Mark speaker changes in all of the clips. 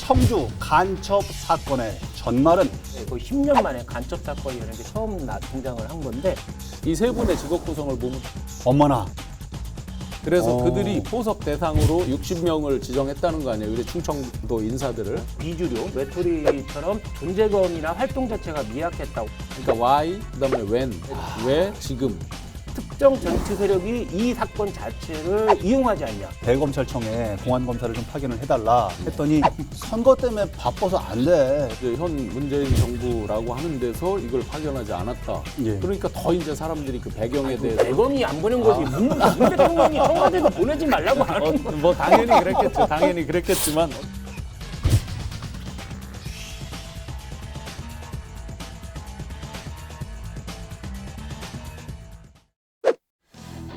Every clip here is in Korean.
Speaker 1: 청주 간첩 사건의 전말은
Speaker 2: 거의 10년 만에 간첩 사건이라는 게 처음 등장을 한 건데
Speaker 3: 이 세 분의 직업 구성을 보면
Speaker 1: 어머나.
Speaker 3: 그래서 그들이 포섭 대상으로 60명을 지정했다는 거 아니에요. 우리 충청도 인사들을.
Speaker 2: 비주류, 외톨이처럼 존재감이나 활동 자체가 미약했다고.
Speaker 3: 그러니까 why, 그다음에 when, 왜, 지금.
Speaker 2: 특정 정치 세력이 이 사건 자체를 이용하지 않냐.
Speaker 1: 대검찰청에 공안검사를 좀 파견을 해달라 했더니 선거 때문에 바빠서 안 돼.
Speaker 3: 이제 현 문재인 정부라고 하는 데서 이걸 파견하지 않았다.
Speaker 1: 예.
Speaker 3: 그러니까 더 이제 사람들이 그 배경에 대해서
Speaker 2: 대검이 안 보낸 거지. 문 대통령이 청와대도 보내지 말라고 하는 거지.
Speaker 3: 뭐 당연히 그랬겠죠. 당연히 그랬겠지만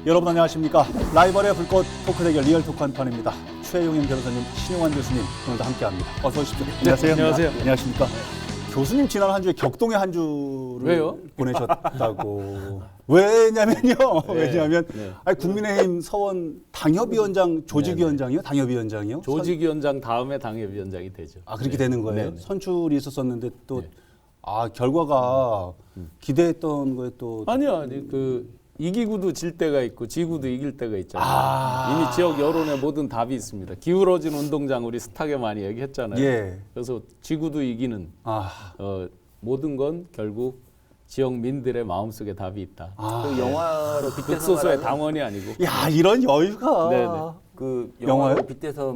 Speaker 1: 여러분 안녕하십니까. 라이벌의 불꽃 토크 대결 리얼 토크 한판입니다. 최용인 변호사님, 신용환 교수님 오늘도 함께합니다. 어서 오십시오. 안녕하세요.
Speaker 3: 안녕하세요.
Speaker 1: 안녕하십니까. 교수님 지난 한 주에 격동의 한 주를
Speaker 3: 왜요?
Speaker 1: 보내셨다고. 왜냐면요.
Speaker 3: 네.
Speaker 1: 왜냐하면
Speaker 3: 네.
Speaker 1: 아니, 국민의힘 서원 당협위원장, 조직위원장이요? 당협위원장이요?
Speaker 3: 조직위원장 다음에 당협위원장이 되죠.
Speaker 1: 아 그렇게
Speaker 3: 네.
Speaker 1: 되는 거예요?
Speaker 3: 네.
Speaker 1: 선출이 있었었는데 또
Speaker 3: 네.
Speaker 1: 결과가 기대했던 거에 또
Speaker 3: 아니요, 그 이기구도 질 때가 있고 지구도 이길 때가 있잖아요. 이미 지역 여론에 모든 답이 있습니다. 기울어진 운동장 우리 스타게 많이 얘기했잖아요.
Speaker 1: 예.
Speaker 3: 그래서 지구도 이기는 모든 건 결국 지역민들의 마음속에 답이 있다.
Speaker 2: 그 영화로 빗대서
Speaker 3: 극소수의
Speaker 2: 말하는
Speaker 3: 당원이 아니고.
Speaker 1: 야 이런 여유가.
Speaker 3: 네네.
Speaker 2: 그
Speaker 1: 영화요?
Speaker 2: 영화로 빗대서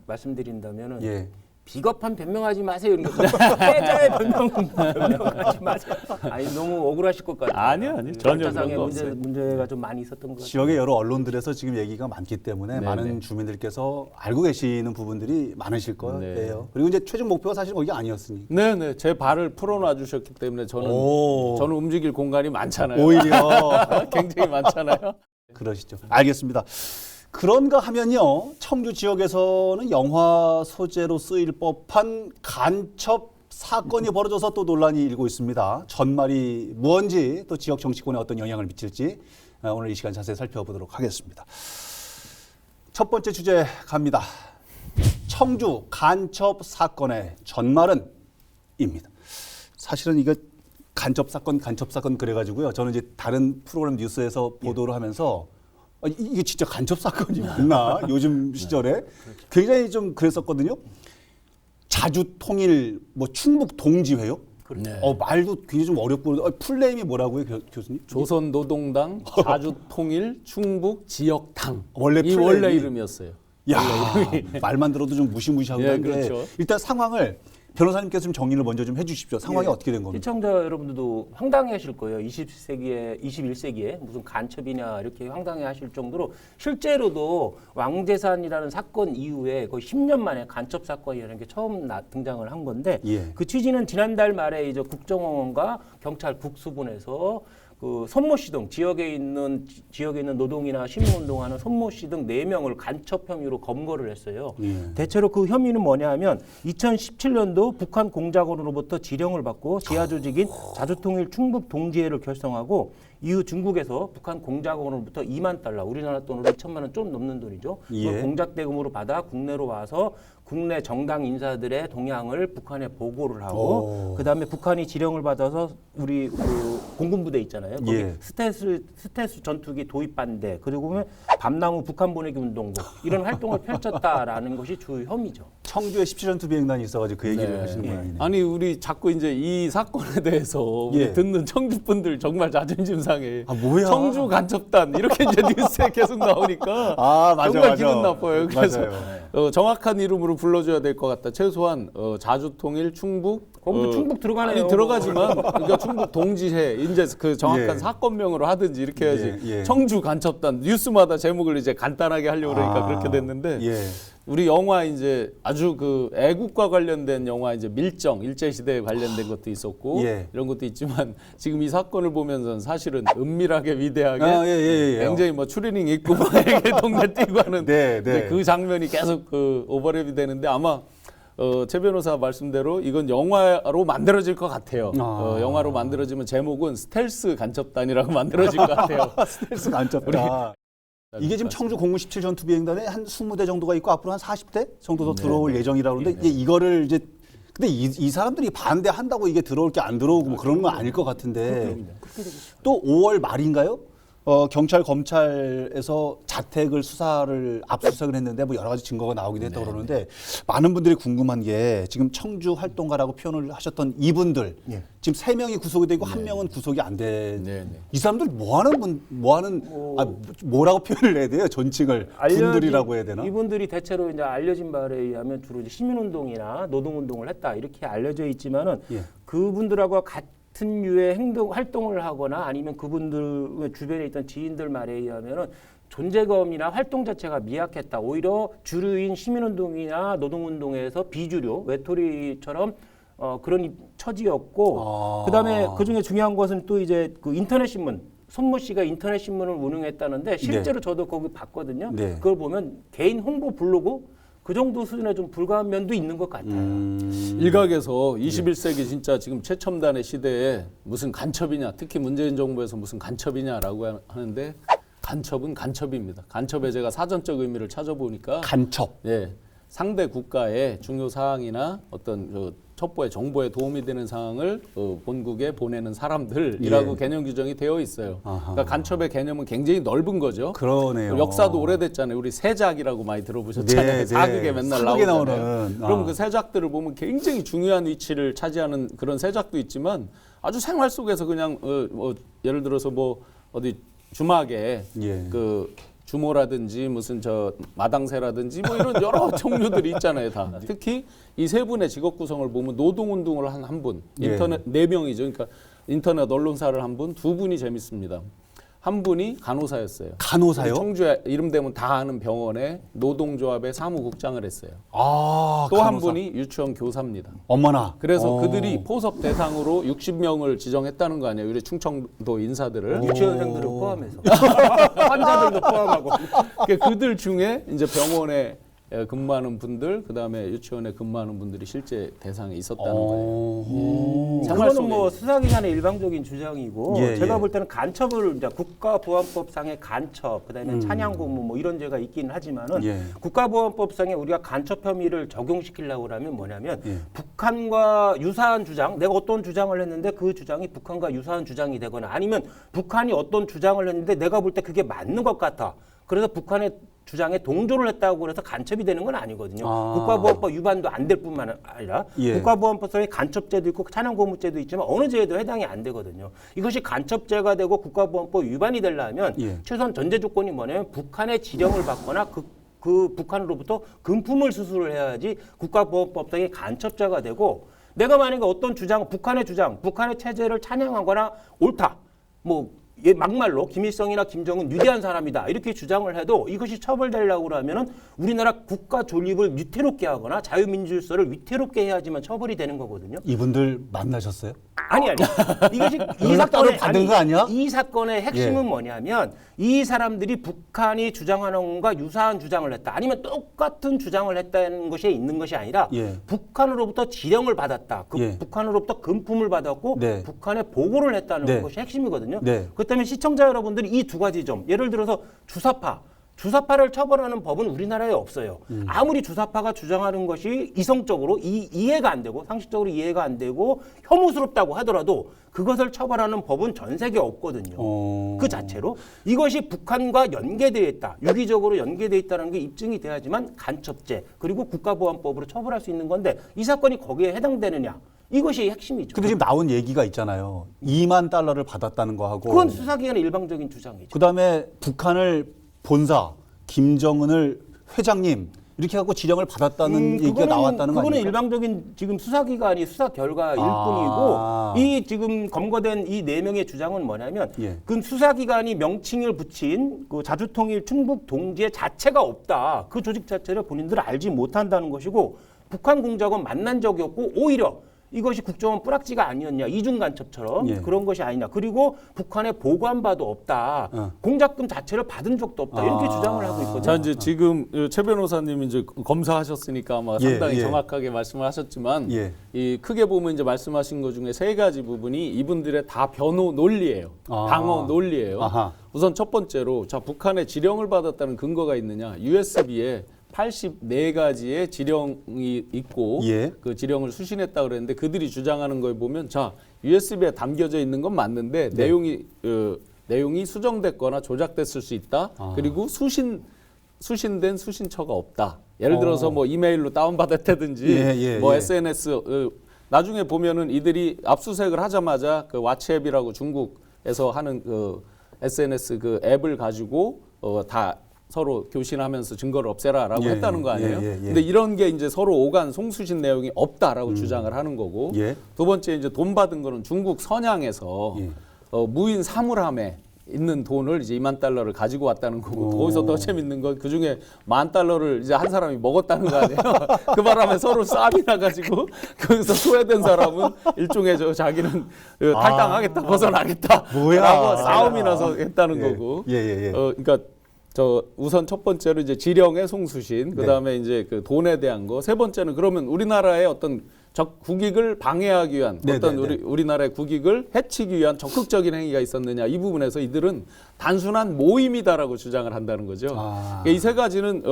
Speaker 2: 말씀드린다면은
Speaker 1: 예.
Speaker 2: 비겁한 변명하지 마세요. 이런 거. 패자의 변명하지 마세요. 아니 너무 억울하실 것 같아요.
Speaker 3: 아니요. 전혀
Speaker 2: 절차상의
Speaker 3: 그런 거 없어요.
Speaker 2: 문제가 좀 많이 있었던 것 같아요.
Speaker 1: 지역의 여러 언론들에서 지금 얘기가 많기 때문에
Speaker 3: 네네.
Speaker 1: 많은 주민들께서 알고 계시는 부분들이 많으실 거예요.
Speaker 3: 네.
Speaker 1: 그리고 이제 최종 목표가 사실 거기 아니었으니.
Speaker 3: 네네. 제 발을 풀어놔 주셨기 때문에 저는 움직일 공간이 많잖아요.
Speaker 1: 오히려
Speaker 3: 굉장히 많잖아요.
Speaker 1: 그러시죠. 알겠습니다. 그런가 하면요, 청주 지역에서는 영화 소재로 쓰일 법한 간첩 사건이 벌어져서 또 논란이 일고 있습니다. 전말이 무언지 또 지역 정치권에 어떤 영향을 미칠지 오늘 이 시간 자세히 살펴보도록 하겠습니다. 첫 번째 주제 갑니다. 청주 간첩 사건의 전말은입니다. 사실은 이거 간첩 사건 그래가지고요. 저는 이제 다른 프로그램 뉴스에서 보도를 하면서 이게 진짜 간첩 사건이 맞나? 요즘 시절에 굉장히 좀 그랬었거든요. 자주 통일 충북 동지회요?
Speaker 3: 네.
Speaker 1: 말도 굉장히 좀 어렵고 풀네임이 뭐라고요, 교수님?
Speaker 3: 조선 노동당 자주 통일 충북 지역당
Speaker 1: 원래
Speaker 3: 이
Speaker 1: 플랜이-
Speaker 3: 원래 이름이었어요.
Speaker 1: 야, 말만 들어도 좀 무시무시하고
Speaker 3: 예,
Speaker 1: 한데
Speaker 3: 그렇죠.
Speaker 1: 일단 상황을 변호사님께서 좀 정리를 먼저 좀 해주십시오. 상황이
Speaker 2: 예.
Speaker 1: 어떻게 된 겁니까?
Speaker 2: 시청자 여러분들도 황당해하실 거예요. 21세기에 무슨 간첩이냐 이렇게 황당해하실 정도로 실제로도 왕재산이라는 사건 이후에 거의 10년 만에 간첩 사건이라는 게 처음 등장을 한 건데
Speaker 1: 예.
Speaker 2: 그 취지는 지난달 말에 이제 국정원과 경찰 국수본에서 그 손모 씨 등 지역에 있는 노동이나 시민운동하는 손모 씨 등 4명을 간첩 혐의로 검거를 했어요.
Speaker 1: 예.
Speaker 2: 대체로 그 혐의는 뭐냐하면 2017년도 북한 공작원으로부터 지령을 받고 지하 조직인 자주통일 충북 동지회를 결성하고 이후 중국에서 북한 공작원으로부터 2만 달러, 우리나라 돈으로 2천만 원 좀 넘는 돈이죠.
Speaker 1: 예.
Speaker 2: 그걸 공작 대금으로 받아 국내로 와서 국내 정당 인사들의 동향을 북한에 보고를 하고 그다음에 북한이 지령을 받아서 우리 그 공군부대 있잖아요. 거기
Speaker 1: 예.
Speaker 2: 스텔스 전투기 도입 반대 그리고 보면 밤나무 북한 보내기 운동부 이런 활동을 펼쳤다라는 것이 주 혐의죠.
Speaker 1: 청주에 17전투 비행단이 있어가지고 그 얘기를
Speaker 3: 네.
Speaker 1: 하시는 모양이네요.
Speaker 3: 아니 우리 자꾸 이제 이 사건에 대해서 우리
Speaker 1: 예.
Speaker 3: 듣는 청주 분들 정말 자존심 상해.
Speaker 1: 뭐야?
Speaker 3: 청주 간첩단 이렇게 이제 뉴스에 계속 나오니까
Speaker 1: 맞아,
Speaker 3: 정말
Speaker 1: 맞아.
Speaker 3: 기분 나빠요. 그래서
Speaker 1: 맞아요.
Speaker 3: 정확한 이름으로 불러줘야 될 것 같다. 최소한 자주통일 충북
Speaker 2: 거기도 충북 들어가네요.
Speaker 3: 아니, 들어가지만 그러니까 충북 동지회 이제 그 정확한
Speaker 1: 예.
Speaker 3: 사건명으로 하든지 이렇게 해야지.
Speaker 1: 예.
Speaker 3: 청주 간첩단 뉴스마다 제목을 이제 간단하게 하려고 그러니까 그렇게 됐는데.
Speaker 1: 예.
Speaker 3: 우리 영화 이제 아주 그 애국과 관련된 영화 이제 밀정 일제 시대에 관련된 것도 있었고
Speaker 1: 예.
Speaker 3: 이런 것도 있지만 지금 이 사건을 보면서는 사실은 은밀하게 위대하게
Speaker 1: 예.
Speaker 3: 굉장히 뭐 추리닝 입고 막 이렇게 동네 뛰고 하는
Speaker 1: 네.
Speaker 3: 그 장면이 계속 그 오버랩이 되는데 아마 최 변호사 말씀대로 이건 영화로 만들어질 것 같아요. 영화로 만들어지면 제목은 스텔스 간첩단이라고 만들어질 것 같아요.
Speaker 1: 스텔스 간첩단. 이게 지금 청주 공군 17 전투 비행단에 한 20대 정도가 있고 앞으로 한 40대 정도 더 들어올 예정이라고 그러는데 이제 이거를 이제 근데 이 사람들이 반대한다고 이게 들어올 게 안 들어오고 뭐 그런 건 아닐 것 같은데 또 5월 말인가요? 경찰 검찰에서 자택을 수사를 압수수색을 했는데 뭐 여러 가지 증거가 나오기도 했다고 그러는데 많은 분들이 궁금한 게 지금 청주 활동가라고 표현을 하셨던 이분들 지금 3명이 구속이 되고 1명은 구속이 안 돼. 이 사람들 뭐라고 표현을 해야 돼요? 존칭을 분들이라고 해야 되나?
Speaker 2: 이분들이 대체로 이제 알려진 바에 의하면 주로 이제 시민운동이나 노동운동을 했다 이렇게 알려져 있지만은 그분들하고 같은 유의 활동을 하거나 아니면 그분들 주변에 있던 지인들 말에 의하면은 존재감이나 활동 자체가 미약했다. 오히려 주류인 시민운동이나 노동운동에서 비주류, 외톨이처럼 그런 처지였고, 그다음에 그 중에 중요한 것은 또 이제 그 인터넷 신문. 손모 씨가 인터넷 신문을 운영했다는데 실제로 저도 거기 봤거든요. 그걸 보면 개인 홍보 블로그 그 정도 수준에 좀 불과한 면도 있는 것 같아요.
Speaker 3: 일각에서 21세기 진짜 지금 최첨단의 시대에 무슨 간첩이냐, 특히 문재인 정부에서 무슨 간첩이냐라고 하는데 간첩은 간첩입니다. 간첩에 제가 사전적 의미를 찾아보니까
Speaker 1: 간첩.
Speaker 3: 예, 상대 국가의 중요 사항이나 어떤 첩보에 정보에 도움이 되는 사항을 본국에 보내는 사람들이라고 개념 규정이 되어 있어요. 그러니까 간첩의 개념은 굉장히 넓은 거죠.
Speaker 1: 그러네요.
Speaker 3: 역사도 오래됐잖아요. 우리 세작이라고 많이 들어보셨잖아요. 사극에 맨날
Speaker 1: 사극에
Speaker 3: 나오잖아요. 그럼 그 세작들을 보면 굉장히 중요한 위치를 차지하는 그런 세작도 있지만 아주 생활 속에서 그냥 예를 들어서 뭐 어디 주막에 그 주모라든지 무슨 저 마당새라든지 뭐 이런 여러 종류들이 있잖아요. 다. 특히 이 세 분의 직업 구성을 보면 노동운동을 한 한 분, 인터넷 4명이죠. 그러니까 인터넷 언론사를 한 분, 2분이 재밌습니다. 한 분이 간호사였어요.
Speaker 1: 간호사요?
Speaker 3: 청주에 이름 되면 다 아는 병원에 노동조합의 사무국장을 했어요.
Speaker 1: 또
Speaker 3: 또 한 분이 유치원 교사입니다.
Speaker 1: 어머나.
Speaker 3: 그래서 그들이 포섭 대상으로 60명을 지정했다는 거 아니에요. 우리 충청도 인사들을.
Speaker 2: 유치원생들을 포함해서 환자들도 포함하고
Speaker 3: 그들 중에 이제 병원에 근무하는 분들, 그다음에 유치원에 근무하는 분들이 실제 대상에 있었다는 거예요.
Speaker 2: 그거는 뭐 수사기관의 일방적인 주장이고 제가 볼 때는 간첩을 이제 국가보안법상의 간첩, 그다음에 찬양고무 뭐 이런 죄가 있기는 하지만은 국가보안법상에 우리가 간첩 혐의를 적용시키려고 하면 뭐냐면 북한과 유사한 주장, 내가 어떤 주장을 했는데 그 주장이 북한과 유사한 주장이 되거나 아니면 북한이 어떤 주장을 했는데 내가 볼 때 그게 맞는 것 같아. 그래서 북한의 주장에 동조를 했다고 해서 간첩이 되는 건 아니거든요. 국가보안법 위반도 안 될 뿐만 아니라 국가보안법상에 간첩죄도 있고 찬양고무죄도 있지만 어느 죄에도 해당이 안 되거든요. 이것이 간첩죄가 되고 국가보안법 위반이 되려면 최소한 전제 조건이 뭐냐면 북한의 지령을 받거나 그 북한으로부터 금품을 수수를 해야지 국가보안법상의 간첩죄가 되고 내가 만약에 어떤 주장, 북한의 체제를 찬양하거나 옳다. 뭐 막말로 김일성이나 김정은 위대한 사람이다 이렇게 주장을 해도 이것이 처벌되려고 하면은 우리나라 국가 존립을 위태롭게 하거나 자유민주주의를 위태롭게 해야지만 처벌이 되는 거거든요.
Speaker 1: 이분들 만나셨어요?
Speaker 2: 아니. 이것이 이
Speaker 1: 사건을 받은 거 아니야?
Speaker 2: 이 사건의 핵심은 뭐냐면 이 사람들이 북한이 주장하는 것과 유사한 주장을 했다. 아니면 똑같은 주장을 했다는 것이 있는 것이 아니라 북한으로부터 지령을 받았다. 북한으로부터 금품을 받았고 북한에 보고를 했다는 것이 핵심이거든요. 그렇다면 시청자 여러분들이 이 두 가지 점, 예를 들어서 주사파를 처벌하는 법은 우리나라에 없어요. 아무리 주사파가 주장하는 것이 이성적으로 이해가 안 되고 상식적으로 이해가 안 되고 혐오스럽다고 하더라도 그것을 처벌하는 법은 전 세계에 없거든요. 그 자체로 이것이 북한과 연계되어 있다. 유기적으로 연계되어 있다는 게 입증이 돼야지만 간첩죄 그리고 국가보안법으로 처벌할 수 있는 건데 이 사건이 거기에 해당되느냐. 이것이 핵심이죠.
Speaker 1: 근데 지금 나온 얘기가 있잖아요. 2만 달러를 받았다는 거 하고.
Speaker 2: 그건 수사기관의 일방적인 주장이죠.
Speaker 1: 그다음에 북한을 본사, 김정은을 회장님 이렇게 하고 지령을 받았다는 얘기가 나왔다는 거 아닙니까?
Speaker 2: 그거는 일방적인 지금 수사기관이 수사 결과일 뿐이고 이 지금 검거된 이 4명의 주장은 뭐냐면 그 수사기관이 명칭을 붙인 그 자주통일 충북 동지회 자체가 없다. 그 조직 자체를 본인들은 알지 못한다는 것이고 북한 공작원 만난 적이 없고 오히려 이것이 국정원 뿌락지가 아니었냐, 이중 간첩처럼
Speaker 1: 예.
Speaker 2: 그런 것이 아니냐. 그리고 북한에 보고한 바도 없다. 공작금 자체를 받은 적도 없다. 이렇게 주장을 하고 있거든요.
Speaker 3: 자, 이제 지금 최 변호사님이 이제 검사하셨으니까 아마
Speaker 1: 예,
Speaker 3: 상당히
Speaker 1: 예.
Speaker 3: 정확하게 말씀을 하셨지만
Speaker 1: 예.
Speaker 3: 이 크게 보면 이제 말씀하신 것 중에 세 가지 부분이 이분들의 다 변호 논리예요.
Speaker 1: 아.
Speaker 3: 방어 논리예요.
Speaker 1: 아하.
Speaker 3: 우선 첫 번째로 자, 북한의 지령을 받았다는 근거가 있느냐? USB에 84가지의 지령이 있고
Speaker 1: 예.
Speaker 3: 그 지령을 수신했다 그랬는데 그들이 주장하는 거에 보면 자, USB에 담겨져 있는 건 맞는데
Speaker 1: 네.
Speaker 3: 내용이 수정됐거나 조작됐을 수 있다. 그리고 수신된 수신처가 없다. 예를 들어서 뭐 이메일로 다운받았다든지
Speaker 1: 예,
Speaker 3: 뭐
Speaker 1: 예.
Speaker 3: SNS 나중에 보면은 이들이 압수수색을 하자마자 그 왓츠앱이라고 중국에서 하는 그 SNS 그 앱을 가지고 다 서로 교신하면서 증거를 없애라라고
Speaker 1: 예,
Speaker 3: 했다는 거 아니에요?
Speaker 1: 예, 예, 예.
Speaker 3: 근데 이런 게 이제 서로 오간 송수신 내용이 없다라고 주장을 하는 거고
Speaker 1: 예.
Speaker 3: 두 번째 이제 돈 받은 거는 중국 선양에서
Speaker 1: 예.
Speaker 3: 무인 사물함에 있는 돈을 이제 2만 달러를 가지고 왔다는 거고 거기서 더 재밌는 건 그중에 10,000달러를 이제 한 사람이 먹었다는 거 아니에요? 그 바람에 서로 싸움이 나가지고 거기서 소외된 사람은 일종의 자기는 탈당하겠다 벗어나겠다
Speaker 1: 뭐야.
Speaker 3: 라고 싸움이 나서 했다는 거고
Speaker 1: 예, 예, 예.
Speaker 3: 그러니까 우선 첫 번째로 이제 지령의 송수신, 그 다음에 이제 그 돈에 대한 거, 세 번째는 그러면 우리나라의 어떤 국익을 방해하기 위한
Speaker 1: 네,
Speaker 3: 어떤
Speaker 1: 네, 네.
Speaker 3: 우리나라의 국익을 해치기 위한 적극적인 행위가 있었느냐 이 부분에서 이들은 단순한 모임이다라고 주장을 한다는 거죠.
Speaker 1: 아.
Speaker 3: 이 세 가지는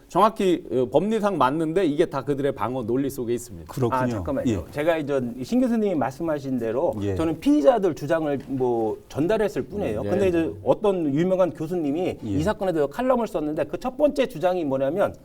Speaker 3: 정확히 법리상 맞는데 이게 다 그들의 방어 논리 속에 있습니다.
Speaker 1: 그렇군요.
Speaker 2: 아, 잠깐만요.
Speaker 1: 예.
Speaker 2: 제가 이제 신 교수님이 말씀하신 대로
Speaker 1: 예.
Speaker 2: 저는 피의자들 주장을 뭐 전달했을 뿐이에요.
Speaker 3: 예.
Speaker 2: 근데 이제 어떤 유명한 교수님이
Speaker 1: 예.
Speaker 2: 이 사건에 대해서 칼럼을 썼는데 그 첫 번째 주장이 뭐냐면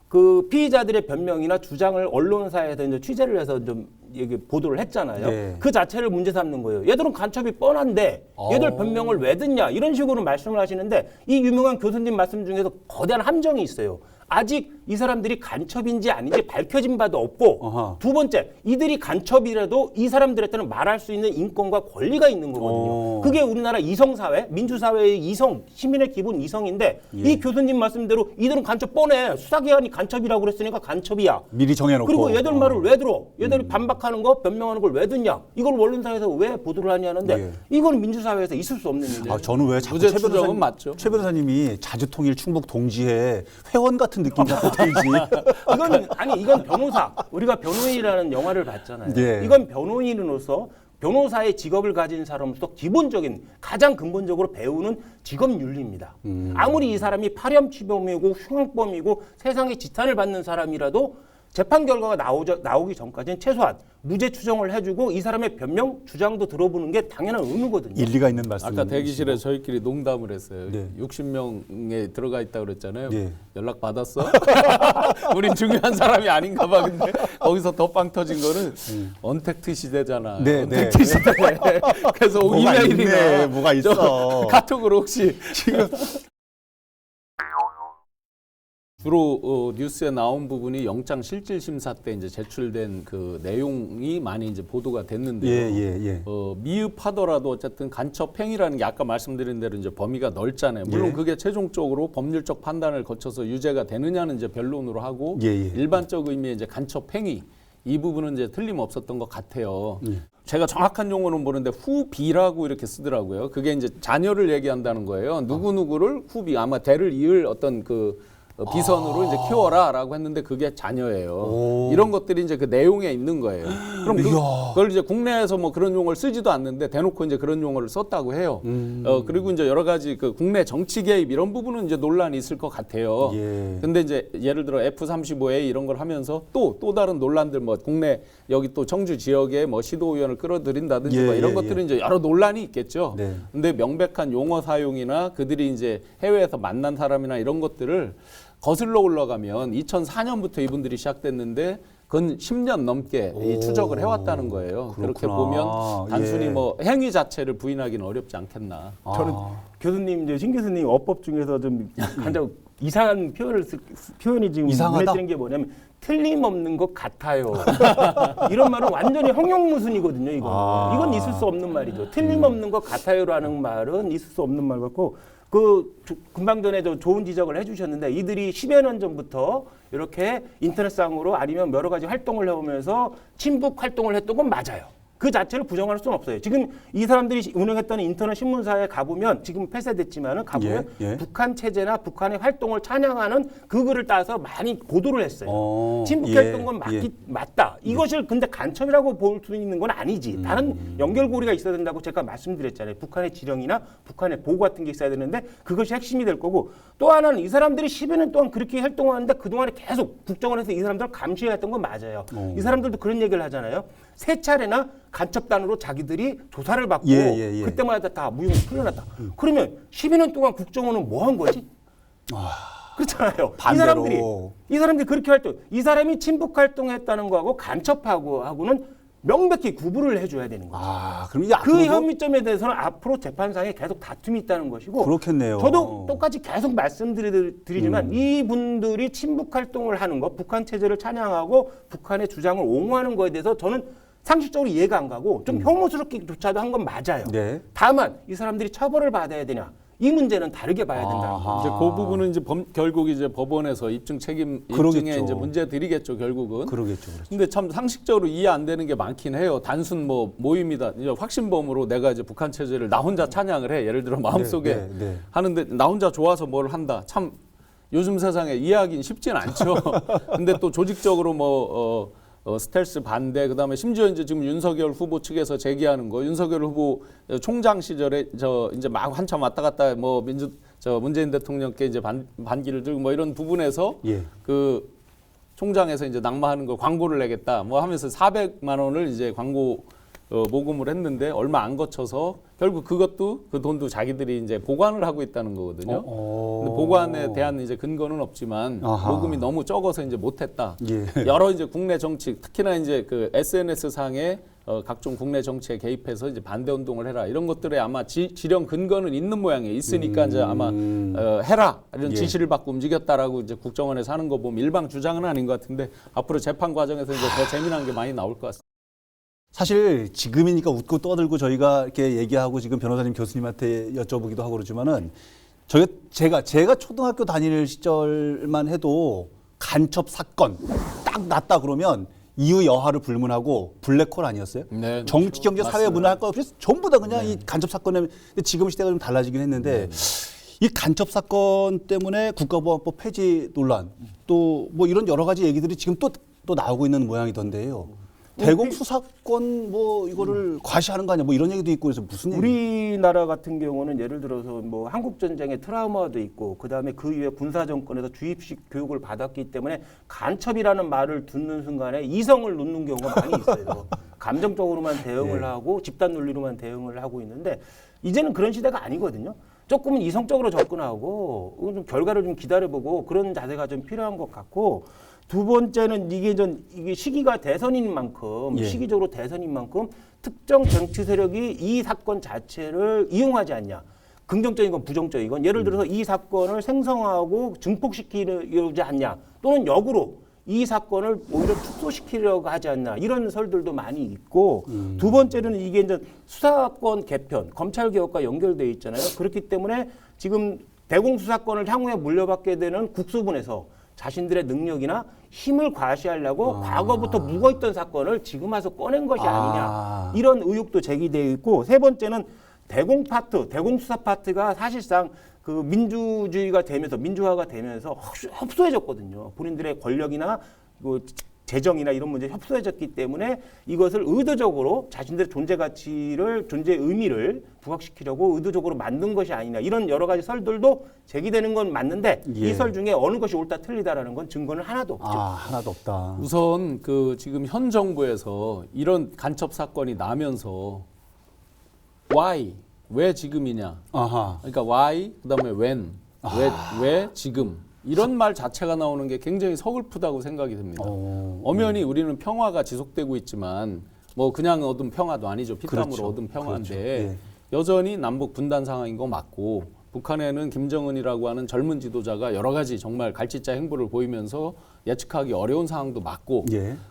Speaker 2: 그 피의자들의 변명이나 주장을 언론사에서 이제 취재를 해서 좀 얘기 보도를 했잖아요.
Speaker 1: 네.
Speaker 2: 그 자체를 문제 삼는 거예요. 얘들은 간첩이 뻔한데 얘들 변명을 왜 듣냐 이런 식으로 말씀을 하시는데 이 유명한 교수님 말씀 중에서 거대한 함정이 있어요. 아직 이 사람들이 간첩인지 아닌지 밝혀진 바도 없고
Speaker 1: 어허.
Speaker 2: 두 번째 이들이 간첩이라도 이 사람들한테는 말할 수 있는 인권과 권리가 있는 거거든요. 그게 우리나라 이성사회, 민주사회의 이성, 시민의 기본 이성인데 이 교수님 말씀대로 이들은 간첩 뻔해. 수사기관이 간첩이라고 그랬으니까 간첩이야.
Speaker 1: 미리 정해놓고.
Speaker 2: 그리고 얘들 말을 왜 들어? 얘들이 반박하는 거, 변명하는 걸 왜 듣냐? 이걸 언론사에서 왜 보도를 하냐는데
Speaker 1: 예.
Speaker 2: 이건 민주사회에서 있을 수 없는 일이에요.
Speaker 1: 저는 왜 자꾸
Speaker 3: 무죄 추정은 맞죠.
Speaker 1: 최 변호사님이 자주통일 충북 동지의 회원 같은 느낌 자꾸 들지.
Speaker 2: 이건 변호사. 우리가 변호인이라는 영화를 봤잖아요.
Speaker 1: 예.
Speaker 2: 이건 변호인으로서 변호사의 직업을 가진 사람으로서 기본적인 가장 근본적으로 배우는 직업 윤리입니다. 아무리 이 사람이 파렴치범이고 흉악범이고 세상에 지탄을 받는 사람이라도 재판 결과가 나오기 전까지는 최소한 무죄 추정을 해주고 이 사람의 변명 주장도 들어보는 게 당연한 의무거든요.
Speaker 1: 일리가 있는 말씀.
Speaker 3: 아까 대기실에 저희끼리 농담을 했어요.
Speaker 1: 네.
Speaker 3: 60명에 들어가 있다 그랬잖아요.
Speaker 1: 네.
Speaker 3: 연락 받았어? 우린 중요한 사람이 아닌가 봐. 근데 거기서 더 빵 터진 거는 언택트 시대잖아.
Speaker 1: 네,
Speaker 3: 언택트
Speaker 1: 네.
Speaker 3: 시대. 그래서
Speaker 1: 뭐가
Speaker 3: 이메일이나
Speaker 1: 있네, 뭐가 있어.
Speaker 3: 카톡으로 혹시 지금 주로 뉴스에 나온 부분이 영장 실질 심사 때 이제 제출된 그 내용이 많이 이제 보도가 됐는데요.
Speaker 1: 예.
Speaker 3: 미흡하더라도 어쨌든 간첩 행위라는 게 아까 말씀드린 대로 이제 범위가 넓잖아요. 물론
Speaker 1: 예.
Speaker 3: 그게 최종적으로 법률적 판단을 거쳐서 유죄가 되느냐는 이제 변론으로 하고
Speaker 1: 예.
Speaker 3: 일반적 의미의 이제 간첩 행위 이 부분은 이제 틀림없었던 것 같아요.
Speaker 1: 예.
Speaker 3: 제가 정확한 용어는 모르는데 후비라고 이렇게 쓰더라고요. 그게 이제 자녀를 얘기한다는 거예요. 누구누구를 후비 아마 대를 이을 어떤 그 비선으로 이제 키워라라고 했는데 그게 자녀예요.
Speaker 1: 오.
Speaker 3: 이런 것들이 이제 그 내용에 있는 거예요. 그럼
Speaker 1: 이야.
Speaker 3: 그걸 이제 국내에서 뭐 그런 용어를 쓰지도 않는데 대놓고 이제 그런 용어를 썼다고 해요. 그리고 이제 여러 가지 그 국내 정치 개입 이런 부분은 이제 논란이 있을 것 같아요.
Speaker 1: 예.
Speaker 3: 근데 이제 예를 들어 F-35A 이런 걸 하면서 또 다른 논란들 뭐 국내 여기 또 청주 지역에 뭐 시도의원을 끌어들인다든지 뭐 이런 것들은 이제 여러 논란이 있겠죠.
Speaker 1: 네.
Speaker 3: 근데 명백한 용어 사용이나 그들이 이제 해외에서 만난 사람이나 이런 것들을 거슬러 올라가면 2004년부터 이분들이 시작됐는데 그건 10년 넘게 이 추적을 해왔다는 거예요. 그렇게
Speaker 1: 그렇구나.
Speaker 3: 보면 단순히
Speaker 1: 예.
Speaker 3: 뭐 행위 자체를 부인하기는 어렵지 않겠나.
Speaker 2: 저는 교수님 이제 신 교수님 어법 중에서 좀 가장 이상한 표현이 지금
Speaker 1: 이상하다?
Speaker 2: 눈에 띄는 게 뭐냐면 틀림없는 것 같아요. 이런 말은 완전히 형용무순이거든요. 이건 있을 수 없는 말이죠. 틀림없는 것 같아요라는 말은 있을 수 없는 말 같고 금방 전에 저 좋은 지적을 해주셨는데 이들이 10여 년 전부터 이렇게 인터넷상으로 아니면 여러 가지 활동을 해오면서 친북 활동을 했던 건 맞아요. 그 자체를 부정할 수는 없어요. 지금 이 사람들이 운영했던 인터넷 신문사에 가보면 지금 폐쇄됐지만은 가보면 북한 체제나 북한의 활동을 찬양하는 그 글을 따서 많이 보도를 했어요. 친북했던 건 맞다. 이것을 근데 간첩이라고 볼 수 있는 건 아니지. 다른 연결고리가 있어야 된다고 제가 말씀드렸잖아요. 북한의 지령이나 북한의 보고 같은 게 있어야 되는데 그것이 핵심이 될 거고 또 하나는 이 사람들이 10여 년 동안 그렇게 활동하는데 그동안에 계속 국정원에서 이 사람들을 감시했던 건 맞아요. 이 사람들도 그런 얘기를 하잖아요. 세 차례나 간첩단으로 자기들이 조사를 받고 그때마다 다 무용을 풀려났다. 그러면 12년 동안 국정원은 뭐 한 거지? 그렇잖아요.
Speaker 1: 반대로.
Speaker 2: 이 사람들이 그렇게 활동, 이 사람이 친북 활동했다는 거하고 간첩하고는 명백히 구분을 해줘야 되는 거죠.
Speaker 1: 그럼 이제
Speaker 2: 그 혐의점에 대해서는 앞으로 재판상에 계속 다툼이 있다는 것이고.
Speaker 1: 그렇겠네요.
Speaker 2: 저도 똑같이 계속 말씀드리지만 이분들이 친북 활동을 하는 것, 북한 체제를 찬양하고 북한의 주장을 옹호하는 거에 대해서 저는 상식적으로 이해가 안 가고 좀 혐오스럽게조차도 한 건 맞아요.
Speaker 1: 네.
Speaker 2: 다만 이 사람들이 처벌을 받아야 되냐? 이 문제는 다르게 봐야 된다.
Speaker 3: 이제 그 부분은 이제 결국 이제 법원에서 입증 책임 입증에 이제 문제 드리겠죠, 결국은.
Speaker 1: 그러겠죠.
Speaker 3: 근데 참 상식적으로 이해 안 되는 게 많긴 해요. 단순 뭐 모임이다. 이제 확신범으로 내가 이제 북한 체제를 나 혼자 찬양을 해. 예를 들어 마음속에 하는데 나 혼자 좋아서 뭘 한다. 참 요즘 세상에 이해하기는 쉽진 않죠. 근데 또 조직적으로 스텔스 반대, 그다음에 심지어 이제 지금 윤석열 후보 측에서 제기하는 거, 윤석열 후보 총장 시절에 이제 막 한참 왔다 갔다 문재인 대통령께 이제 반기를 들고 뭐 이런 부분에서 그 총장에서 이제 낙마하는 걸 광고를 내겠다 뭐 하면서 400만 원을 이제 광고 모금을 했는데 얼마 안 거쳐서 결국 그것도 그 돈도 자기들이 이제 보관을 하고 있다는 거거든요. 근데 보관에 대한 이제 근거는 없지만 모금이 너무 적어서 이제 못했다. 여러 이제 국내 정치 특히나 이제 그 SNS 상에 각종 국내 정치에 개입해서 이제 반대 운동을 해라 이런 것들에 아마 지령 근거는 있는 모양이에요. 있으니까 이제 아마 해라 이런 지시를 받고 움직였다라고 이제 국정원에서 하는 거 보면 일방 주장은 아닌 것 같은데 앞으로 재판 과정에서 이제 더 재미난 게 많이 나올 것 같습니다.
Speaker 1: 사실 지금이니까 웃고 떠들고 저희가 이렇게 얘기하고 지금 변호사님 교수님한테 여쭤보기도 하고 그러지만은 제가 초등학교 다닐 시절만 해도 간첩 사건 딱 났다 그러면 이유 여하를 불문하고 블랙홀 아니었어요?
Speaker 3: 네,
Speaker 1: 정치, 경제, 사회, 문화 할 거 없이 전부 다 그냥 이 간첩 사건에. 근데 지금 시대가 좀 달라지긴 했는데 이 간첩 사건 때문에 국가보안법 폐지 논란 또 뭐 이런 여러 가지 얘기들이 지금 또 나오고 있는 모양이던데요. 대공 수사권 뭐 이거를 과시하는 거 아니야? 뭐 이런 얘기도 있고 그래서 무슨 얘기?
Speaker 2: 우리나라 같은 경우는 예를 들어서 뭐 한국 전쟁의 트라우마도 있고 그다음에 그 이후에 군사 정권에서 주입식 교육을 받았기 때문에 간첩이라는 말을 듣는 순간에 이성을 놓는 경우가 많이 있어요. 감정적으로만 대응을 하고 집단 논리로만 대응을 하고 있는데 이제는 그런 시대가 아니거든요. 조금은 이성적으로 접근하고 좀 결과를 좀 기다려보고 그런 자세가 좀 필요한 것 같고 두 번째는 이게 시기가 대선인 만큼 시기적으로 대선인 만큼 특정 정치 세력이 이 사건 자체를 이용하지 않냐. 긍정적인 건 부정적인 건 예를 들어서 이 사건을 생성하고 증폭시키려지 않냐. 또는 역으로 이 사건을 오히려 축소시키려고 하지 않나. 이런 설들도 많이 있고 두 번째는 이게 이제 수사권 개편, 검찰 개혁과 연결되어 있잖아요. 그렇기 때문에 지금 대공수사권을 향후에 물려받게 되는 국수분에서 자신들의 능력이나 힘을 과시하려고 과거부터 묵어있던 사건을 지금 와서 꺼낸 것이 아니냐. 이런 의혹도 제기되어 있고 세 번째는 대공수사 파트가 사실상 그 민주주의가 되면서 민주화가 되면서 협소해졌거든요. 본인들의 권력이나 그 재정이나 이런 문제에 협소해졌기 때문에 이것을 의도적으로 자신들의 존재 가치를 존재의 의미를 부각시키려고 의도적으로 만든 것이 아니냐 이런 여러 가지 설들도 제기되는 건 맞는데 이 설 중에 어느 것이 옳다 틀리다라는 건 증거는 하나도 없죠.
Speaker 1: 하나도 없다.
Speaker 3: 우선 그 지금 현 정부에서 이런 간첩 사건이 나면서 why 왜 지금이냐? 그러니까 why 그다음에 when 왜 지금 이런 말 자체가 나오는 게 굉장히 서글프다고 생각이 듭니다. 엄연히 우리는 평화가 지속되고 있지만 뭐 그냥 얻은 평화도 아니죠. 피땀으로 얻은 평화인데 여전히 남북 분단 상황인 거 맞고 북한에는 김정은이라고 하는 젊은 지도자가 여러 가지 정말 갈짓자 행보를 보이면서 예측하기 어려운 상황도 맞고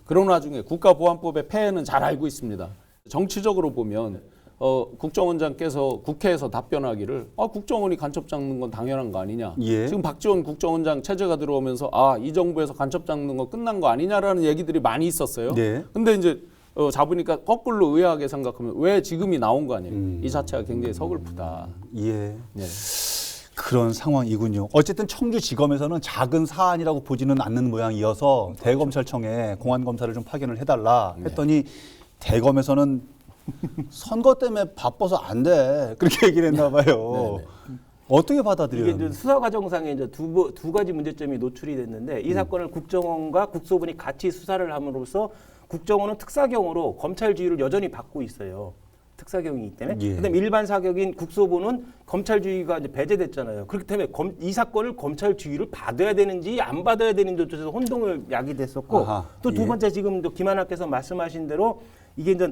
Speaker 3: 그런 와중에 국가보안법의 폐해는 잘 알고 있습니다. 정치적으로 보면 국정원장께서 국회에서 답변하기를 국정원이 간첩 잡는 건 당연한 거 아니냐.
Speaker 1: 예.
Speaker 3: 지금 박지원 국정원장 체제가 들어오면서 이 정부에서 간첩 잡는 거 끝난 거 아니냐라는 얘기들이 많이 있었어요.
Speaker 1: 네.
Speaker 3: 근데 이제 잡으니까 거꾸로 의아하게 생각하면 왜 지금이 나온 거 아니에요. 이 자체가 굉장히 서글프다.
Speaker 1: 예.
Speaker 3: 네.
Speaker 1: 그런 상황이군요. 어쨌든 청주지검에서는 작은 사안이라고 보지는 않는 모양이어서 대검찰청에 공안검사를 좀 파견을 해달라 했더니 대검에서는 선거 때문에 바빠서 안 돼. 그렇게 얘기를 했나 봐요. 어떻게 받아들여요?
Speaker 2: 이게 이제 수사 과정상에 이제 두 가지 문제점이 노출이 됐는데 이 사건을 국정원과 국소본이 같이 수사를 함으로써 국정원은 특사경으로 검찰 지휘를 여전히 받고 있어요. 특사경이기 때문에.
Speaker 1: 예.
Speaker 2: 그다음에 일반 사격인 국소본은 검찰 지휘가 이제 배제됐잖아요. 그렇기 때문에 이 사건을 검찰 지휘를 받아야 되는지 안 받아야 되는지에 혼동을 야기됐었고 또 두
Speaker 1: 예.
Speaker 2: 번째 지금 김하나께서 말씀하신 대로 이게 이제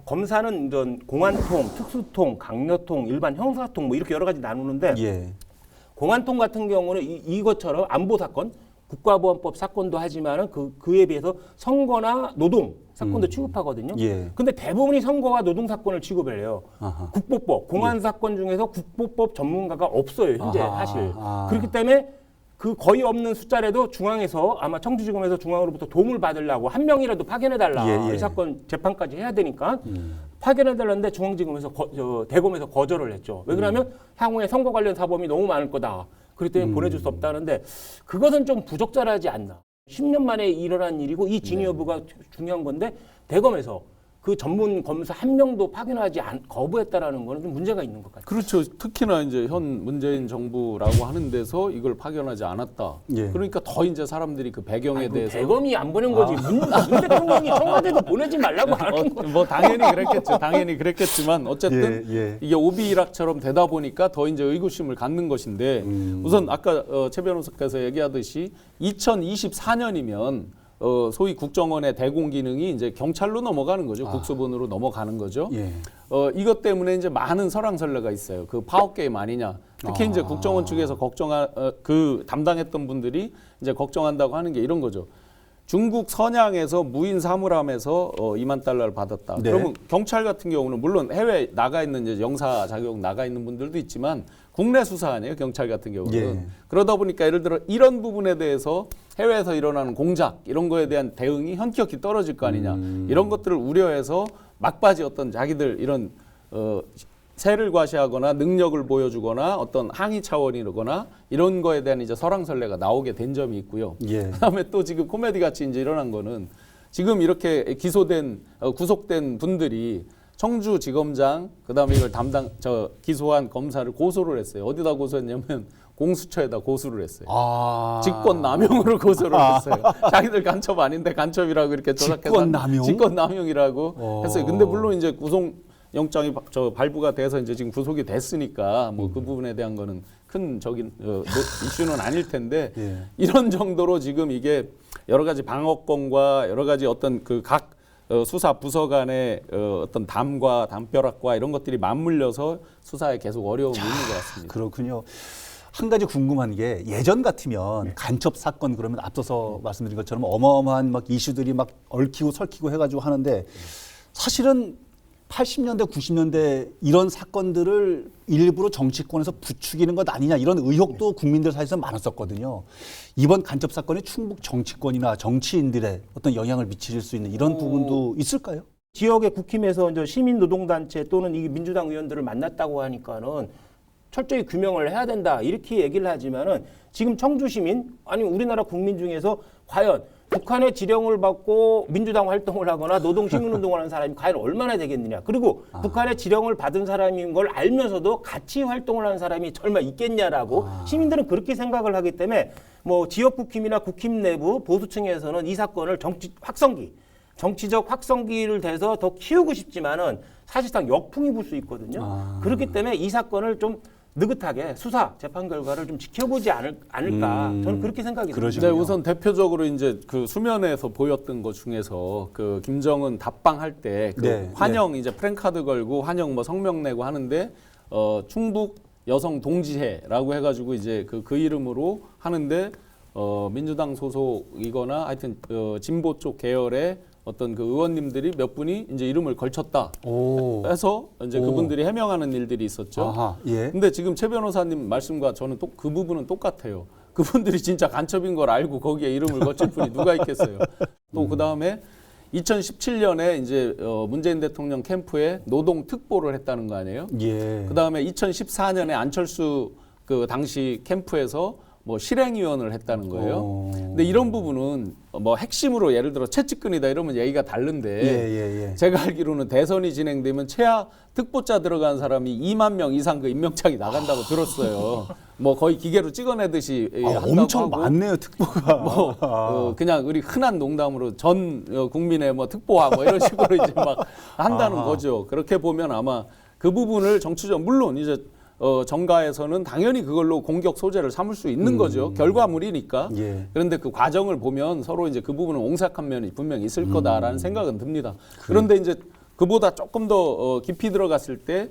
Speaker 2: 검사는 이제 공안통, 특수통, 강력통, 일반 형사통 뭐 이렇게 여러 가지 나누는데
Speaker 1: 예.
Speaker 2: 공안통 같은 경우는 이것처럼 안보 사건, 국가보안법 사건도 하지만은 그에 비해서 선거나 노동 사건도 취급하거든요.
Speaker 1: 예.
Speaker 2: 근데 대부분이 선거와 노동 사건을 취급을 해요.
Speaker 1: 아하.
Speaker 2: 국보법, 공안 사건 중에서 국보법 전문가가 없어요, 현재
Speaker 1: 아하.
Speaker 2: 사실.
Speaker 1: 아.
Speaker 2: 그렇기 때문에 그 거의 없는 숫자라도 중앙에서 아마 청주지검에서 중앙으로부터 도움을 받으려고 한 명이라도 파견해달라.
Speaker 1: 예, 예.
Speaker 2: 이 사건 재판까지 해야 되니까 파견해달라는데 중앙지검에서 대검에서 거절을 했죠. 왜 그러냐면 향후에 선거 관련 사범이 너무 많을 거다. 그렇기 때문에 보내줄 수 없다는데 그것은 좀 부적절하지 않나. 10년 만에 일어난 일이고 이 진위 여부가 중요한 건데 대검에서 그 전문 검사 한 명도 파견하지 거부했다라는 거는 좀 문제가 있는 것 같아요.
Speaker 3: 그렇죠. 특히나 이제 현 문재인 정부라고 하는 데서 이걸 파견하지 않았다.
Speaker 1: 예.
Speaker 3: 그러니까 더 이제 사람들이 그 배경에 대해서
Speaker 2: 대검이 안 보낸 거지. 문 대통령이 청와대도 보내지 말라고 하는 거예요.
Speaker 3: 뭐 당연히 그랬겠죠. 당연히 그랬겠지만 어쨌든
Speaker 1: 예, 예.
Speaker 3: 이게 오비일학처럼 되다 보니까 더 이제 의구심을 갖는 것인데 우선 아까 최 변호사께서 얘기하듯이 2024년이면 소위 국정원의 대공 기능이 이제 경찰로 넘어가는 거죠. 국수본으로 넘어가는 거죠.
Speaker 1: 예.
Speaker 3: 이것 때문에 이제 많은 설왕설래가 있어요. 그 파워 게임 아니냐. 특히 이제 국정원 측에서 그 담당했던 분들이 이제 걱정한다고 하는 게 이런 거죠. 중국 선양에서 무인 사물함에서 2만 달러를 받았다.
Speaker 1: 네.
Speaker 3: 그러면 경찰 같은 경우는 물론 해외 나가 있는 이제 영사 자격 나가 있는 분들도 있지만 국내 수사 아니에요. 경찰 같은 경우는.
Speaker 1: 예.
Speaker 3: 그러다 보니까 예를 들어 이런 부분에 대해서 해외에서 일어나는 공작 이런 거에 대한 대응이 현격히 떨어질 거 아니냐. 이런 것들을 우려해서 막바지 어떤 자기들 이런 세를 과시하거나 능력을 보여주거나 어떤 항의 차원이거나 이런 거에 대한 이제 설왕설래가 나오게 된 점이 있고요.
Speaker 1: 예.
Speaker 3: 그다음에 또 지금 코미디 같이 이제 일어난 거는 지금 이렇게 구속된 분들이 청주지검장 그다음에 이걸 기소한 검사를 고소를 했어요. 어디다 고소했냐면 공수처에다 고소를 했어요. 직권남용으로 고소를 했어요. 자기들 간첩 아닌데 간첩이라고 이렇게 조작해서
Speaker 1: 직권남용?
Speaker 3: 직권남용이라고 했어요. 근데 물론 이제 구속영장이 발부가 돼서 이제 지금 구속이 됐으니까 뭐 그 부분에 대한 거는 큰 이슈는 아닐 텐데
Speaker 1: 예.
Speaker 3: 이런 정도로 지금 이게 여러 가지 방어권과 여러 가지 어떤 그 각 수사 부서 간의 어떤 담벼락과 이런 것들이 맞물려서 수사에 계속 어려움이 있는 것 같습니다.
Speaker 1: 그렇군요. 한 가지 궁금한 게 예전 같으면 간첩 사건 그러면 앞서서 말씀드린 것처럼 어마어마한 막 이슈들이 막 얽히고 설키고 해가지고 하는데 사실은 80년대, 90년대 이런 사건들을 일부러 정치권에서 부추기는 것 아니냐 이런 의혹도 국민들 사이에서 많았었거든요. 이번 간첩 사건이 충북 정치권이나 정치인들의 어떤 영향을 미칠 수 있는 이런 부분도 있을까요?
Speaker 2: 지역의 국힘에서 이제 시민노동단체 또는 이 민주당 의원들을 만났다고 하니까는 철저히 규명을 해야 된다 이렇게 얘기를 하지만은 지금 청주 시민 아니 우리나라 국민 중에서 과연 북한의 지령을 받고 민주당 활동을 하거나 노동 시민운동을 하는 사람이 과연 얼마나 되겠느냐. 그리고 북한의 지령을 받은 사람인 걸 알면서도 같이 활동을 하는 사람이 설마 있겠냐라고 시민들은 그렇게 생각을 하기 때문에 뭐 지역 국힘이나 국힘 내부 보수층에서는 이 사건을 정치적 확성기를 대서 더 키우고 싶지만은 사실상 역풍이 불 수 있거든요. 그렇기 때문에 이 사건을 좀 느긋하게 수사 재판 결과를 좀 지켜보지 않을까 저는 그렇게 생각이 듭니다.
Speaker 3: 네, 우선 대표적으로 이제 그 수면에서 보였던 것 중에서 그 김정은 답방할 때 그 환영 이제 프랭카드 걸고 환영 뭐 성명 내고 하는데 충북 여성 동지회라고 해가지고 이제 그 이름으로 하는데 민주당 소속이거나 하여튼 진보 쪽 계열의 어떤 그 의원님들이 몇 분이 이제 이름을 걸쳤다
Speaker 1: 오.
Speaker 3: 해서 이제
Speaker 1: 오.
Speaker 3: 그분들이 해명하는 일들이 있었죠.
Speaker 1: 아하, 예.
Speaker 3: 근데 지금 최 변호사님 말씀과 저는 또 그 부분은 똑같아요. 그분들이 진짜 간첩인 걸 알고 거기에 이름을 거칠 분이 누가 있겠어요. 또 그다음에 2017년에 이제 문재인 대통령 캠프에 노동 특보를 했다는 거 아니에요?
Speaker 1: 예.
Speaker 3: 그다음에 2014년에 안철수 그 당시 캠프에서 뭐 실행위원을 했다는 거예요. 근데 이런 부분은 뭐 핵심으로 예를 들어 최측근이다 이러면 얘기가 다른데
Speaker 1: 예.
Speaker 3: 제가 알기로는 대선이 진행되면 최하 특보자 들어간 사람이 2만 명 이상 그 임명장이 나간다고 들었어요. 뭐 거의 기계로 찍어내듯이 한다고
Speaker 1: 엄청
Speaker 3: 하고.
Speaker 1: 많네요, 특보가.
Speaker 3: 뭐 그냥 우리 흔한 농담으로 전 국민의 뭐 특보화 뭐 이런 식으로 이제 막 한다는 거죠. 그렇게 보면 아마 그 부분을 정치적 물론 이제 정가에서는 당연히 그걸로 공격 소재를 삼을 수 있는 거죠. 결과물이니까.
Speaker 1: 예.
Speaker 3: 그런데 그 과정을 보면 서로 이제 그 부분은 옹색한 면이 분명히 있을 거다라는 생각은 듭니다. 그런데 이제 그보다 조금 더 깊이 들어갔을 때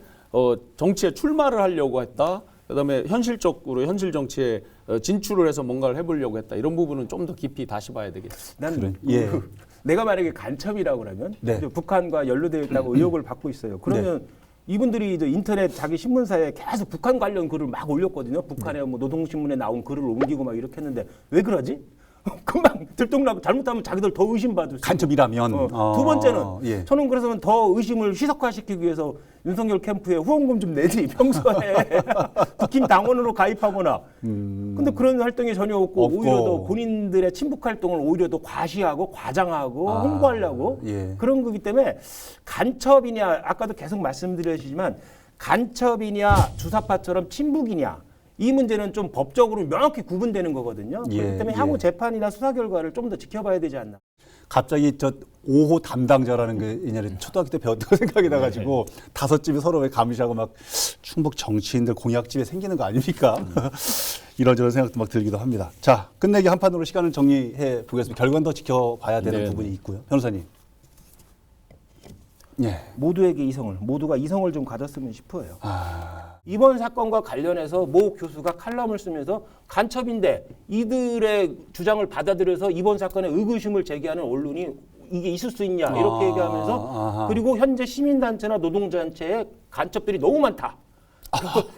Speaker 3: 정치에 출마를 하려고 했다. 그다음에 현실적으로 현실 정치에 진출을 해서 뭔가를 해보려고 했다. 이런 부분은 좀 더 깊이 다시 봐야 되겠죠.
Speaker 2: 난
Speaker 1: 그래. 예.
Speaker 2: 내가 만약에 간첩이라고 그러면
Speaker 1: 네.
Speaker 2: 이제 북한과 연루되어 있다고 의혹을 받고 있어요. 그러면 이분들이 이제 인터넷 자기 신문사에 계속 북한 관련 글을 막 올렸거든요. 북한의 뭐 노동신문에 나온 글을 옮기고 막 이렇게 했는데 왜 그러지? 금방 들통나고 잘못하면 자기들 더 의심받을 수
Speaker 1: 간첩이라면.
Speaker 2: 두 번째는
Speaker 1: 예.
Speaker 2: 저는 그래서 더 의심을 희석화시키기 위해서 윤석열 캠프에 후원금 좀 내지 평소에 국힘 당원으로 가입하거나 근데 그런 활동이 전혀 없고 오히려 더 본인들의 친북 활동을 오히려 더 과시하고 과장하고 홍보하려고
Speaker 1: 예.
Speaker 2: 그런 거기 때문에 간첩이냐 아까도 계속 말씀드렸지만 간첩이냐 주사파처럼 친북이냐 이 문제는 좀 법적으로 명확히 구분되는 거거든요.
Speaker 1: 예,
Speaker 2: 그렇기 때문에
Speaker 1: 예.
Speaker 2: 향후 재판이나 수사 결과를 좀 더 지켜봐야 되지 않나.
Speaker 1: 갑자기 저 5호 담당자라는 게 옛날에 초등학교 때 배웠던 거 생각이 나가지고 다섯 집이 서로 왜 감시하고 막 충북 정치인들 공약집에 생기는 거 아닙니까? 이런저런 생각도 막 들기도 합니다. 자, 끝내기 한 판으로 시간을 정리해 보겠습니다. 결과는 더 지켜봐야 되는
Speaker 3: 네.
Speaker 1: 부분이 있고요. 변호사님. 예.
Speaker 2: 모두에게 이성을, 모두가 이성을 좀 가졌으면 싶어요. 이번 사건과 관련해서 모 교수가 칼럼을 쓰면서 간첩인데 이들의 주장을 받아들여서 이번 사건에 의구심을 제기하는 언론이 이게 있을 수 있냐 이렇게 얘기하면서 그리고 현재 시민단체나 노동단체에 간첩들이 너무 많다.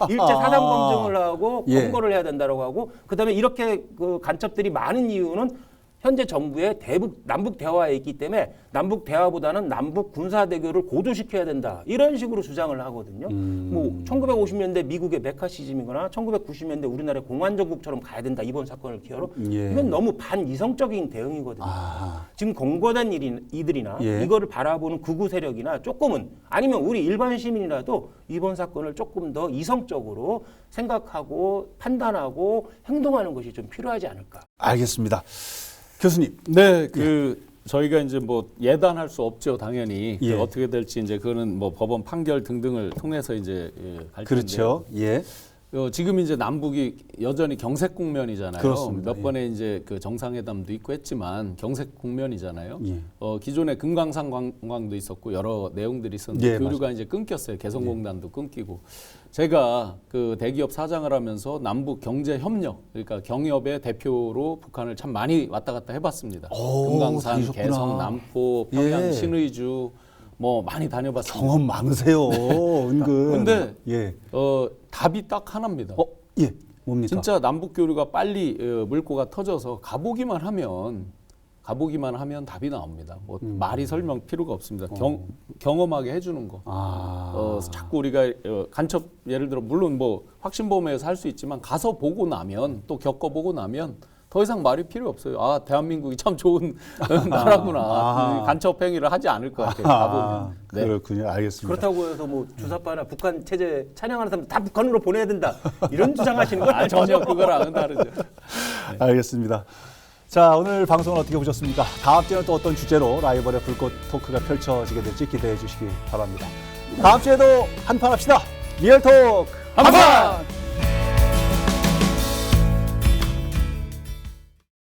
Speaker 2: 일제 사상 검증을 하고
Speaker 1: 예.
Speaker 2: 검거를 해야 된다고 하고 그다음에 이렇게 그 간첩들이 많은 이유는 현재 정부의 남북 대화에 있기 때문에 남북 대화보다는 남북 군사 대결을 고조시켜야 된다. 이런 식으로 주장을 하거든요. 뭐 1950년대 미국의 메카시즘이거나 1990년대 우리나라의 공안정국처럼 가야 된다. 이번 사건을 기여로.
Speaker 1: 예.
Speaker 2: 이건 너무 반이성적인 대응이거든요. 지금 공고된 이들이나
Speaker 1: 예.
Speaker 2: 이거를 바라보는 극우 세력이나 조금은 아니면 우리 일반 시민이라도 이번 사건을 조금 더 이성적으로 생각하고 판단하고 행동하는 것이 좀 필요하지 않을까.
Speaker 1: 알겠습니다. 교수님.
Speaker 3: 네, 저희가 이제 뭐 예단할 수 없죠, 당연히.
Speaker 1: 예.
Speaker 3: 어떻게 될지 이제 그거는 뭐 법원 판결 등등을 통해서 이제 갈 텐데.
Speaker 1: 그렇죠. 예.
Speaker 3: 지금 이제 남북이 여전히 경색 국면이잖아요.
Speaker 1: 그렇습니다.
Speaker 3: 몇 번의 이제 그 정상회담도 있고 했지만 경색 국면이잖아요.
Speaker 1: 예.
Speaker 3: 기존에 금강산 관광도 있었고 여러 내용들이 있었는데
Speaker 1: 예,
Speaker 3: 교류가 이제 끊겼어요. 개성공단도 끊기고. 제가 그 대기업 사장을 하면서 남북 경제 협력, 그러니까 경협의 대표로 북한을 참 많이 왔다 갔다 해봤습니다. 금강산,
Speaker 1: 다니셨구나.
Speaker 3: 개성, 남포, 평양,
Speaker 1: 예.
Speaker 3: 신의주 뭐 많이 다녀봤습니다.
Speaker 1: 경험 많으세요. 은근.
Speaker 3: 근데
Speaker 1: 예.
Speaker 3: 답이 딱 하나입니다.
Speaker 1: 예. 뭡니까?
Speaker 3: 진짜 남북 교류가 빨리 물꼬가 터져서 가보기만 하면 답이 나옵니다. 뭐 말이 설명 필요가 없습니다. 경험하게 해주는 거. 자꾸 우리가 간첩 예를 들어 물론 뭐 확신범위에서 할 수 있지만 가서 보고 나면 또 겪어보고 나면 더 이상 말이 필요 없어요. 아 대한민국이 참 좋은 나라구나. 간첩 행위를 하지 않을 것 같아요. 가보면. 네.
Speaker 1: 그렇군요. 알겠습니다.
Speaker 2: 그렇다고 해서 뭐 주사파나 북한 체제 찬양하는 사람 다 북한으로 보내야 된다. 이런 주장하시는 건 아니죠.
Speaker 3: 전혀 그거랑은 다르죠.
Speaker 1: 알겠습니다. 자, 오늘 방송은 어떻게 보셨습니까? 다음 주에는 또 어떤 주제로 라이벌의 불꽃 토크가 펼쳐지게 될지 기대해 주시기 바랍니다. 다음 주에도 한판 합시다. 리얼톡 한판!